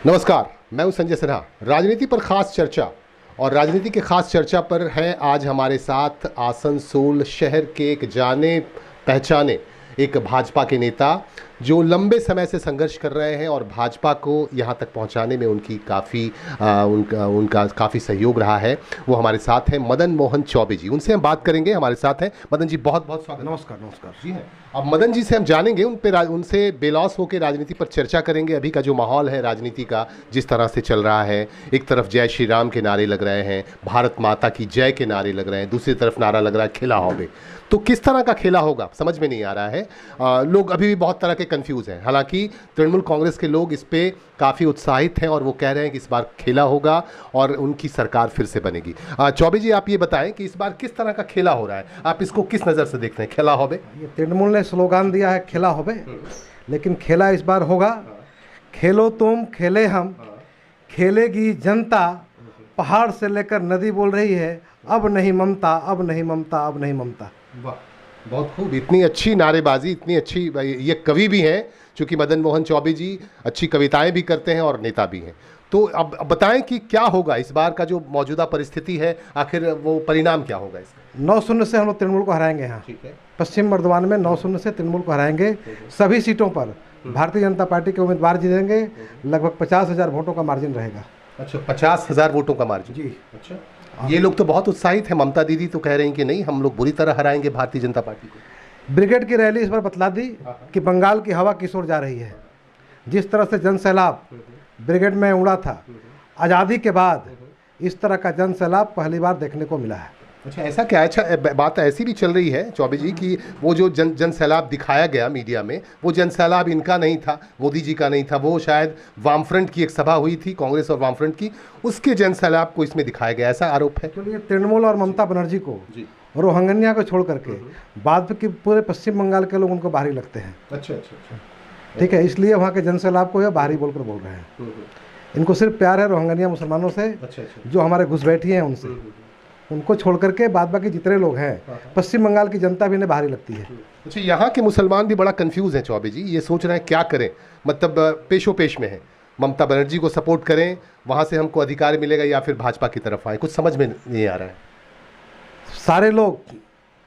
नमस्कार, मैं हूं संजय सिन्हा। राजनीति पर खास चर्चा और राजनीति के खास चर्चा पर है आज हमारे साथ आसनसोल शहर के एक जाने पहचाने एक भाजपा के नेता जो लंबे समय से संघर्ष कर रहे हैं और भाजपा को यहाँ तक पहुँचाने में उनकी उनका काफ़ी सहयोग रहा है। वो हमारे साथ हैं मदन मोहन चौबे जी। उनसे हम बात करेंगे। हमारे साथ हैं मदन जी, बहुत बहुत स्वागत। नमस्कार। नमस्कार जी हैं। अब मदन जी से हम जानेंगे उनसे बेलौस होकर राजनीति पर चर्चा करेंगे। अभी का जो माहौल है राजनीति का, जिस तरह से चल रहा है, एक तरफ जय श्री राम के नारे लग रहे हैं, भारत माता की जय के नारे लग रहे हैं, दूसरी तरफ नारा लग रहा है खेला होगे। तो किस तरह का खेला होगा समझ में नहीं आ रहा है। लोग अभी भी बहुत तरह के कंफ्यूज हैं। हालांकि तृणमूल कांग्रेस के लोग इस पे काफ़ी उत्साहित हैं और वो कह रहे हैं कि इस बार खेला होगा और उनकी सरकार फिर से बनेगी। चौबे जी, आप ये बताएं कि इस बार किस तरह का खेला हो रहा है, आप इसको किस नज़र से देखते हैं? खेला होबे, ये तृणमूल ने स्लोगान दिया है खेला होबे, लेकिन खेला इस बार होगा। खेलो तुम खेले हम, खेलेगी जनता। पहाड़ से लेकर नदी बोल रही है अब नहीं ममता, अब नहीं ममता, अब नहीं ममता। वाह, बहुत खूब। इतनी अच्छी नारेबाजी, इतनी अच्छी। ये कवि भी हैं, चूँकि मदन मोहन चौबे जी अच्छी कविताएं भी करते हैं और नेता भी हैं। तो अब बताएं कि क्या होगा इस बार का जो मौजूदा परिस्थिति है, आखिर वो परिणाम क्या होगा इसका? 9-0 से हम लोग तृणमूल को हराएंगे। यहाँ ठीक है, पश्चिम बर्धमान में 9-0 से तृणमूल को हराएंगे। सभी सीटों पर भारतीय जनता पार्टी के उम्मीदवार जीतेंगे। लगभग 50,000 वोटों का मार्जिन रहेगा। अच्छा, 50,000 वोटों का मार्जिन जी। अच्छा, ये लोग तो बहुत उत्साहित हैं। ममता दीदी तो कह रही हैं कि नहीं, हम लोग बुरी तरह हराएंगे भारतीय जनता पार्टी को। ब्रिगेड की रैली इस बार बतला दी कि बंगाल की हवा किस ओर जा रही है। जिस तरह से जन सैलाब ब्रिगेड में उड़ा था, आज़ादी के बाद इस तरह का जन सैलाब पहली बार देखने को मिला है। अच्छा, ऐसा क्या? अच्छा, बात ऐसी भी चल रही है चौबे जी कि वो जो जन सैलाब दिखाया गया मीडिया में, वो जन सैलाब इनका नहीं था, मोदी जी का नहीं था। वो शायद वामफ्रंट की एक सभा हुई थी, कांग्रेस और वामफ्रंट की, उसके जन सैलाब को इसमें दिखाया गया, ऐसा आरोप है। क्योंकि तृणमूल और ममता बनर्जी को, रोहिंग्या को छोड़ करके बाद के पूरे पश्चिम बंगाल के लोग उनको बाहरी लगते हैं। अच्छा अच्छा अच्छा, ठीक है, इसलिए वहाँ के जन सैलाब को यह बाहरी बोलकर बोल रहे हैं। इनको सिर्फ प्यार है रोहिंग्या मुसलमानों से। अच्छा अच्छा, जो हमारे घुसपैठी हैं उनसे, उनको छोड़ करके बाद बाकी जितने लोग हैं पश्चिम बंगाल की जनता भी इन्हें बाहरी लगती है। अच्छा, यहाँ के मुसलमान भी बड़ा कंफ्यूज हैं चौबे जी। ये सोच रहे हैं क्या करें, मतलब पेशो पेश में है, ममता बनर्जी को सपोर्ट करें, वहाँ से हमको अधिकार मिलेगा, या फिर भाजपा की तरफ आए। कुछ समझ में नहीं आ रहा है। सारे लोग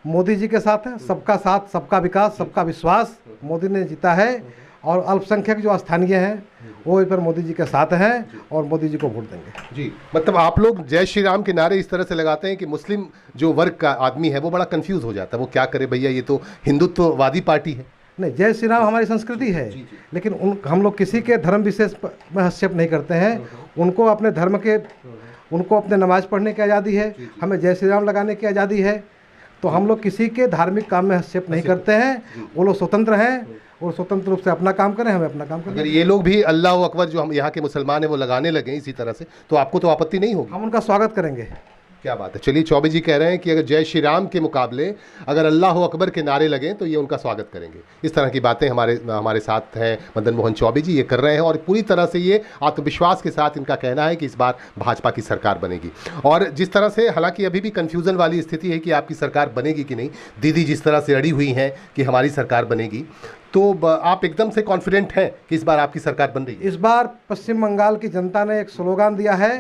मोदी जी के साथ हैं। सबका साथ, सबका विकास, सबका विश्वास मोदी ने जीता है। और अल्पसंख्यक जो स्थानीय हैं वो इस पर मोदी जी के साथ हैं और मोदी जी को वोट देंगे जी। मतलब आप लोग जय श्री राम के नारे इस तरह से लगाते हैं कि मुस्लिम जो वर्ग का आदमी है वो बड़ा कंफ्यूज हो जाता है। वो क्या करे भैया, ये तो हिंदुत्ववादी पार्टी है। नहीं, जय श्री राम हमारी संस्कृति है। लेकिन हम लोग किसी के धर्म विशेष में हस्तक्षेप नहीं करते हैं। उनको अपने धर्म के, उनको अपने नमाज पढ़ने की आज़ादी है, हमें जय श्री राम लगाने की आज़ादी है। तो हम लोग किसी के धार्मिक काम में हस्तक्षेप नहीं करते हैं। वो लोग स्वतंत्र हैं और स्वतंत्र रूप से अपना काम करें, हमें अपना काम करें। अगर ये लोग भी अल्लाह अकबर जो हम यहाँ के मुसलमान हैं वो लगाने लगे इसी तरह से, तो आपको तो आपत्ति नहीं होगी? हम उनका स्वागत करेंगे। क्या बात है। चलिए, चौबे जी कह रहे हैं कि अगर जय श्री राम के मुकाबले अगर अल्लाह अकबर के नारे लगें तो ये उनका स्वागत करेंगे। इस तरह की बातें हमारे साथ हैं मदन मोहन चौबे जी, ये कर रहे हैं और पूरी तरह से ये आत्मविश्वास के साथ इनका कहना है कि इस बार भाजपा की सरकार बनेगी। और जिस तरह से, हालांकि अभी भी कन्फ्यूज़न वाली स्थिति है कि आपकी सरकार बनेगी कि नहीं, दीदी जिस तरह से अड़ी हुई हैं कि हमारी सरकार बनेगी, तो आप एकदम से कॉन्फिडेंट हैं कि इस बार आपकी सरकार बन रही है? इस बार पश्चिम बंगाल की जनता ने एक स्लोगान दिया है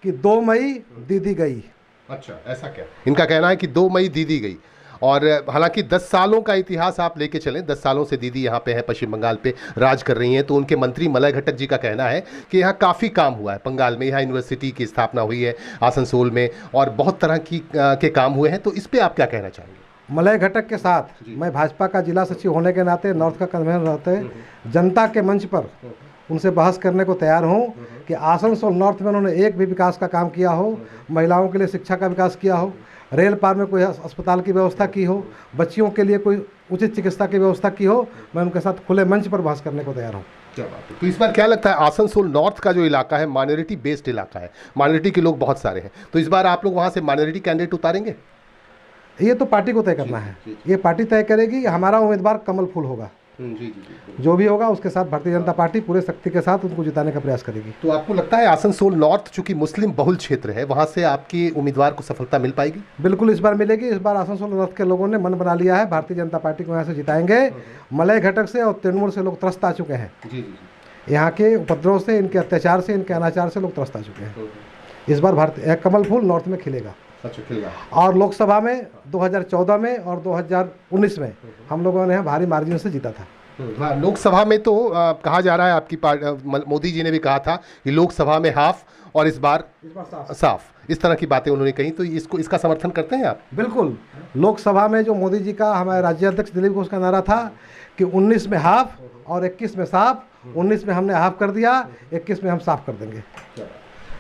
कि 2 मई दीदी गई। अच्छा, ऐसा क्या? इनका कहना है कि 2 मई दीदी गई। और हालांकि 10 सालों का इतिहास आप लेके चलें, 10 सालों से दीदी यहाँ पे है, पश्चिम बंगाल पे राज कर रही हैं। तो उनके मंत्री मलय घटक जी का कहना है कि यहाँ काफ़ी काम हुआ है बंगाल में। यहाँ यूनिवर्सिटी की स्थापना हुई है आसनसोल में और बहुत तरह के काम हुए हैं। तो इस पर आप क्या कहना चाहेंगे? मलय घटक के साथ मैं भाजपा का जिला सचिव होने के नाते, नॉर्थ का कन्वीनर रहते, जनता के मंच पर उनसे बहस करने को तैयार हूँ कि आसनसोल नॉर्थ में उन्होंने एक भी विकास का काम किया हो, महिलाओं के लिए शिक्षा का विकास किया हो, रेल पार में कोई अस्पताल की व्यवस्था की हो, बच्चियों के लिए कोई उचित चिकित्सा की व्यवस्था की हो। मैं उनके साथ खुले मंच पर बहस करने को तैयार हूँ। क्या बात है। तो इस बार क्या लगता है, आसनसोल नॉर्थ का जो इलाका है माइनॉरिटी बेस्ड इलाका है, माइनॉरिटी के लोग बहुत सारे हैं, तो इस बार आप लोग वहाँ से माइनॉरिटी कैंडिडेट उतारेंगे? ये तो पार्टी को तय करना है। ये पार्टी तय करेगी। हमारा उम्मीदवार कमल फूल होगा। जी। जो भी होगा उसके साथ भारतीय जनता पार्टी पूरे शक्ति के साथ उनको जिताने का प्रयास करेगी। तो आपको लगता है आसनसोल नॉर्थ चूंकि मुस्लिम बहुल क्षेत्र है, वहां से आपके उम्मीदवार को सफलता मिल पाएगी? बिल्कुल इस बार मिलेगी। इस बार आसनसोल नॉर्थ के लोगों ने मन बना लिया है, भारतीय जनता पार्टी को यहाँ से जिताएंगे। मलय घटक से और तृणमूल से लोग त्रस्त आ चुके हैं। जी। यहाँ के उपद्रव से, इनके अत्याचार से, इनके अनाचार से लोग त्रस्त आ चुके हैं। इस बार भारत कमल फूल नॉर्थ में खिलेगा। और लोकसभा में 2014 में और 2019 में हम लोगों ने यहाँ भारी मार्जिन से जीता था। लोकसभा में तो कहा जा रहा है, आपकी मोदी जी ने भी कहा था कि लोकसभा में हाफ और इस बार साफ, इस तरह की बातें उन्होंने कही, तो इसका समर्थन करते हैं आप? बिल्कुल। लोकसभा में जो मोदी जी का, हमारे राज्य अध्यक्ष दिलीप घोष का नारा था कि 19 में हाफ और 21 में साफ। 19 में हमने हाफ कर दिया, 21 में हम साफ कर देंगे।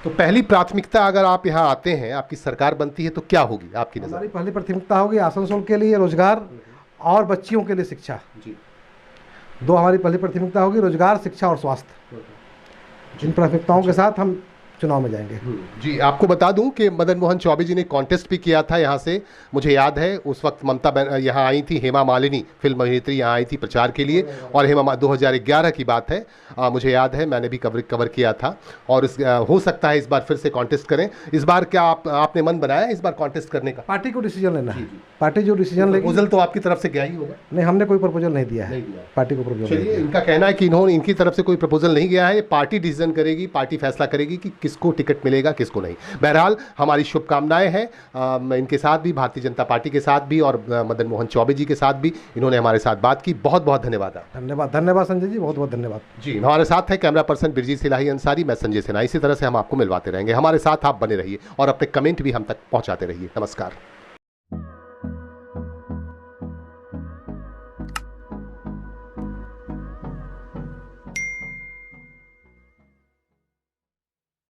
तो पहली प्राथमिकता अगर आप यहाँ आते हैं, आपकी सरकार बनती है, तो क्या होगी आपकी नज़र? हमारी पहली प्राथमिकता होगी आसनसोल के लिए रोजगार और बच्चियों के लिए शिक्षा। दो हमारी पहली प्राथमिकता होगी, रोजगार, शिक्षा और स्वास्थ्य। जिन प्राथमिकताओं के साथ हम चुनाव में जाएंगे। जी, आपको बता दूं कि मदन मोहन चौबे जी ने कॉन्टेस्ट भी किया था यहाँ से। मुझे याद है उस वक्त ममता यहाँ आई थी, हेमा मालिनी फिल्म अभिनेत्री यहाँ आई थी प्रचार के लिए, और 2011 की बात है, मुझे याद है, मैंने भी कवर किया था। और हो सकता है इस बार फिर से कॉन्टेस्ट करें। इस बार क्या आपने मन बनाया इस बार कॉन्टेस्ट करने का? पार्टी को डिसीजन लेना है। पार्टी जो डिसीजन लेगी। प्रपोजल तो आपकी तरफ से गया ही होगा? नहीं, हमने कोई प्रपोजल नहीं दिया है, पार्टी को प्रपोजल। चलिए, इनका कहना है कि इनकी तरफ से कोई प्रपोजल नहीं गया है, पार्टी डिसीजन करेगी, पार्टी फैसला करेगी कि किसको टिकट मिलेगा, किसको नहीं। बहरहाल हमारी शुभकामनाएं हैं इनके साथ भी, भारतीय जनता पार्टी के साथ भी और मदन मोहन चौबे जी के साथ भी। इन्होंने हमारे साथ बात की, बहुत बहुत धन्यवाद। धन्यवाद संजय जी, बहुत बहुत धन्यवाद। जी, हमारे साथ है कैमरा पर्सन बिरजीत सिलाही अंसारी, मैं संजय सिन्हा। इसी तरह से हम आपको मिलवाते रहेंगे। हमारे साथ आप बने रहिए और अपने कमेंट भी हम तक पहुंचाते रहिए। नमस्कार।